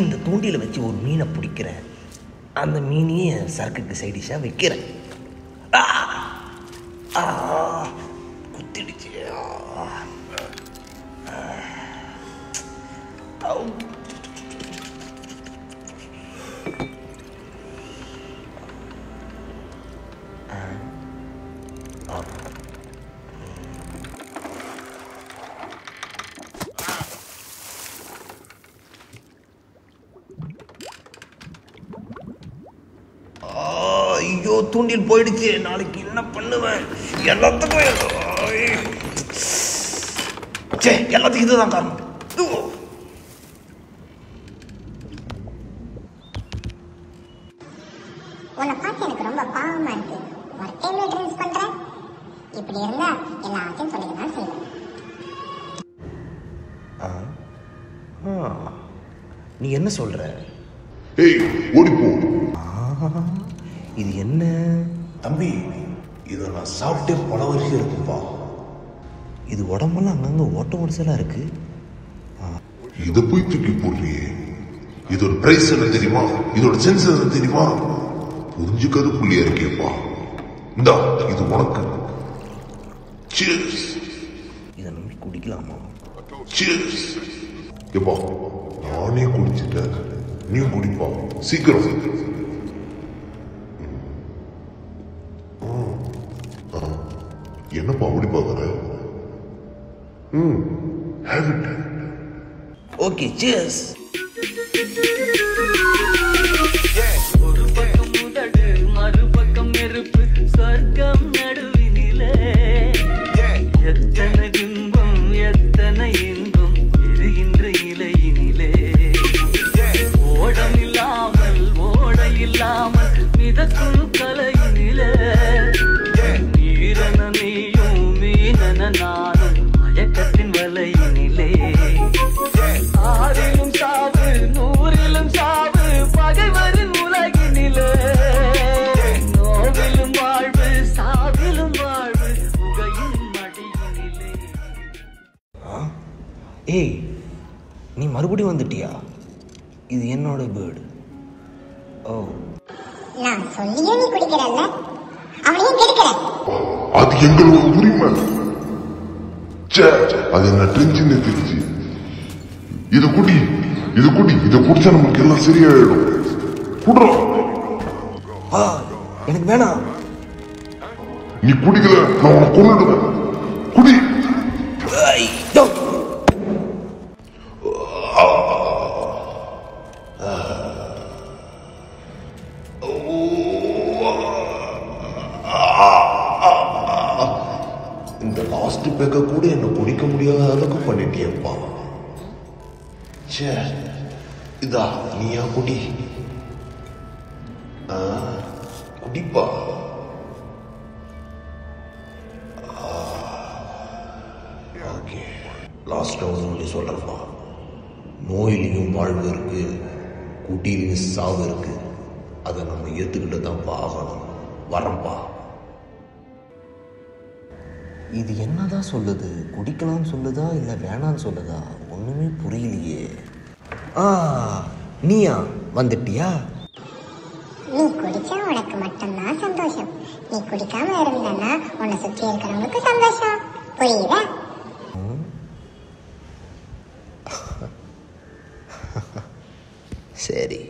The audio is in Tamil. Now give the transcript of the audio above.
இந்த தூண்டியில் வச்சு ஒரு மீனை பிடிக்கிறேன். அந்த மீனையே சரக்குக்கு சைடிஷாக வைக்கிறேன். குத்திடுச்சு. ஐயோ, தூண்டில் போயிடுச்சு. நாளைக்கு என்ன பண்ணுவேன்? எல்லாத்துக்கும் இதுதான் காரணம். உன்னை பார்த்து எனக்கு ரொம்ப பாவமா இருக்கு. ஒரு டைம்ல ட்ரிங்க்ஸ் பண்றேன். இப்படி இருந்தா எல்லாத்தையும் சொல்லிக்க தான் செய்வேன். நீ என்ன சொல்ற? ஏய், ஓடிப்போ. இது என்ன தம்பி? இதை நான் சாப்பிட்டே பல வருஷம் இருக்குப்பா. இது உடம்பெல்லாம் அங்கங்க ஓட்ட ஓடிச்சலா இருக்கு. இதை போய் தூக்கி போடுறியே. இதோட பிரைஸ் என்ன தெரியுமா? இதோட சென்ஸ் என்ன தெரியுமா? புரிஞ்சுக்காத புள்ளியா இருக்கேப்பா. இந்தா, இது உனக்கு. Cheers. இதை நம்பி குடிக்கலாமா? Cheers. எப்பா, நானே குடிச்சிட்டேன், நீ குடிப்பா. சீக்கிரம். என்னப்பா அப்படி பாக்குற? have it. Okay, cheers. ஒரு பக்கம் முதடு, மறுபக்கம் நெருப்பு, சொர்க்கம் நடுவினிலே. எத்தனை துன்பம், எத்தனை இன்பம் எரிகின்ற இலையினிலே. ஓடம் இல்லாமல், ஓடை இல்லாமல் மிதக்கும் கலையினிலே. நீரன நீயும், மீனன நானும் மயக்கத்தின் வலையினிலே. ஆறிலும் சாவு, நூறிலும் சாவு, பகைவரின் உலகினிலே. நோவிலும் வாழ்வு, சாவிலும் வாழ்வு, புகையும் மடியினிலே. ஏய், நீ மறுபடியும் வந்துட்டியா? இது என்னோட பேர்டு. ஓ, நான் சொல்லியே நீ குடிக்கிறல்ல, அவனையும் கெடுக்கிற. அது எங்களோட உரிமை. அது என்ன ட்ரிங்க்ஸ்னு தெரிஞ்சு. இது குடி, இது குடி. இதை குடிச்சா நமக்கு எல்லாம் சரியாயிடும். குடுறோம். எனக்கு வேணாம். நீ குடிக்கல, நான் உனக்கு கொன்னுடுவேன். குடி. இந்த லாஸ்ட் பேக்க கூட என்ன குடிக்க முடியாத அளவுக்கு பண்ணிட்டியப்பா. இதா, நீயா குடி. குடிப்பா. ஓகே, லாஸ்ட் ரவுண்ட் சொல்றப்பா. நோயிலையும் வாழ்வு இருக்கு, குட்டியிலையும் சாவு இருக்கு. அதை நம்ம ஏத்துக்கிட்டு தான் ஆகணும். வரப்பா. இது என்னதான் சொல்லுது? குடிக்கலாம்னு சொல்லுதா இல்லை வேணான்னு சொல்லுதா? ஒன்றுமே புரியலையே. நீயா வந்துட்டியா? நீ குடிச்சா உனக்கு மட்டும்தான் சந்தோஷம். நீ குடிக்காம இருந்தன்னா உன்னை சுற்றி இருக்கிறவங்களுக்கு சந்தோஷம். புரியுதா? சரி.